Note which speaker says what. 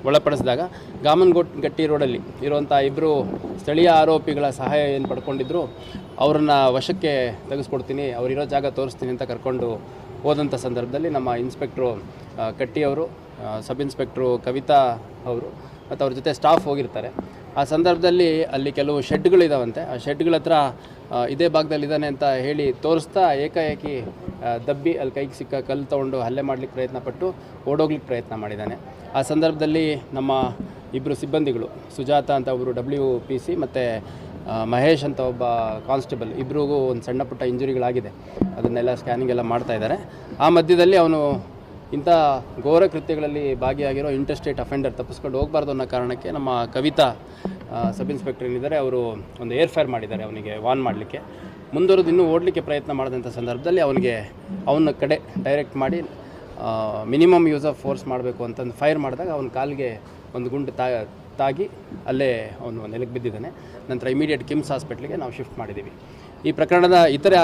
Speaker 1: ಒಳಪಡಿಸಿದಾಗ ಗಾಮನಗಟ್ಟಿ ರೋಡಲ್ಲಿ ಇರುವಂಥ ಇಬ್ಬರು ಸ್ಥಳೀಯ ಆರೋಪಿಗಳ ಸಹಾಯ ಏನು ಪಡ್ಕೊಂಡಿದ್ರು ಅವ್ರನ್ನ ವಶಕ್ಕೆ ತೆಗೆಸ್ಕೊಡ್ತೀನಿ, ಅವರಿರೋ ಜಾಗ ತೋರಿಸ್ತೀನಿ ಅಂತ ಕರ್ಕೊಂಡು ಹೋದಂಥ ಸಂದರ್ಭದಲ್ಲಿ ನಮ್ಮ ಇನ್ಸ್ಪೆಕ್ಟ್ರು ಕಟ್ಟಿಯವರು, ಸಬ್ ಇನ್ಸ್ಪೆಕ್ಟ್ರು ಕವಿತಾ ಅವರು ಮತ್ತು ಅವ್ರ ಜೊತೆ ಸ್ಟಾಫ್ ಹೋಗಿರ್ತಾರೆ. ಆ ಸಂದರ್ಭದಲ್ಲಿ ಅಲ್ಲಿ ಕೆಲವು ಶೆಡ್ಗಳಿದಾವಂತೆ. ಆ ಶೆಡ್ಗಳ ಹತ್ರ ಇದೇ ಭಾಗದಲ್ಲಿದ್ದಾನೆ ಅಂತ ಹೇಳಿ ತೋರಿಸ್ತಾ ಏಕಾಏಕಿ ದಬ್ಬಿ ಅಲ್ಲಿ ಕೈಗೆ ಸಿಕ್ಕ ಕಲ್ಲು ತೊಗೊಂಡು ಹಲ್ಲೆ ಮಾಡಲಿಕ್ಕೆ ಪ್ರಯತ್ನಪಟ್ಟು ಓಡೋಗ್ಲಿಕ್ಕೆ ಪ್ರಯತ್ನ ಮಾಡಿದ್ದಾನೆ. ಆ ಸಂದರ್ಭದಲ್ಲಿ ನಮ್ಮ ಇಬ್ಬರು ಸಿಬ್ಬಂದಿಗಳು, ಸುಜಾತ ಅಂತ ಒಬ್ಬರು WPC ಮತ್ತು ಮಹೇಶ್ ಅಂತ ಒಬ್ಬ ಕಾನ್ಸ್ಟೇಬಲ್, ಇಬ್ಬರಿಗೂ ಒಂದು ಸಣ್ಣ ಪುಟ್ಟ ಇಂಜುರಿಗಳಾಗಿದೆ. ಅದನ್ನೆಲ್ಲ ಸ್ಕ್ಯಾನಿಂಗ್ ಎಲ್ಲ ಮಾಡ್ತಾ ಇದ್ದಾರೆ. ಆ ಮಧ್ಯದಲ್ಲಿ ಅವನು ಇಂಥ ಘೋರ ಕೃತ್ಯಗಳಲ್ಲಿ ಭಾಗಿಯಾಗಿರೋ ಇಂಟರ್ಸ್ಟೇಟ್ ಅಫೆಂಡರ್ ತಪ್ಪಿಸ್ಕೊಂಡು ಹೋಗಬಾರ್ದು ಅನ್ನೋ ಕಾರಣಕ್ಕೆ ನಮ್ಮ ಕವಿತಾ ಸಬ್ ಇನ್ಸ್ಪೆಕ್ಟರ್ ಏನಿದ್ದಾರೆ ಅವರು ಒಂದು ಏರ್ ಫೈರ್ ಮಾಡಿದ್ದಾರೆ ಅವನಿಗೆ ವಾರ್ನ್ ಮಾಡಲಿಕ್ಕೆ. ಮುಂದುವರೆದು ಇನ್ನೂ ಓಡಲಿಕ್ಕೆ ಪ್ರಯತ್ನ ಮಾಡಿದಂಥ ಸಂದರ್ಭದಲ್ಲಿ ಅವನ ಕಡೆ ಡೈರೆಕ್ಟ್ ಮಾಡಿ ಮಿನಿಮಮ್ ಯೂಸ್ ಆಫ್ ಫೋರ್ಸ್ ಮಾಡಬೇಕು ಅಂತಂದು ಫೈರ್ ಮಾಡಿದಾಗ ಅವನ ಕಾಲಿಗೆ ಒಂದು ಗುಂಡು ತಾಗಿ ಅಲ್ಲೇ ಅವನು ನೆಲಕ್ಕೆ ಬಿದ್ದಿದ್ದಾನೆ. ನಂತರ ಇಮಿಡಿಯೇಟ್ ಕಿಮ್ಸ್ ಹಾಸ್ಪಿಟ್ಲಿಗೆ ನಾವು ಶಿಫ್ಟ್ ಮಾಡಿದ್ದೀವಿ. ಈ ಪ್ರಕರಣದ ಇತರೆ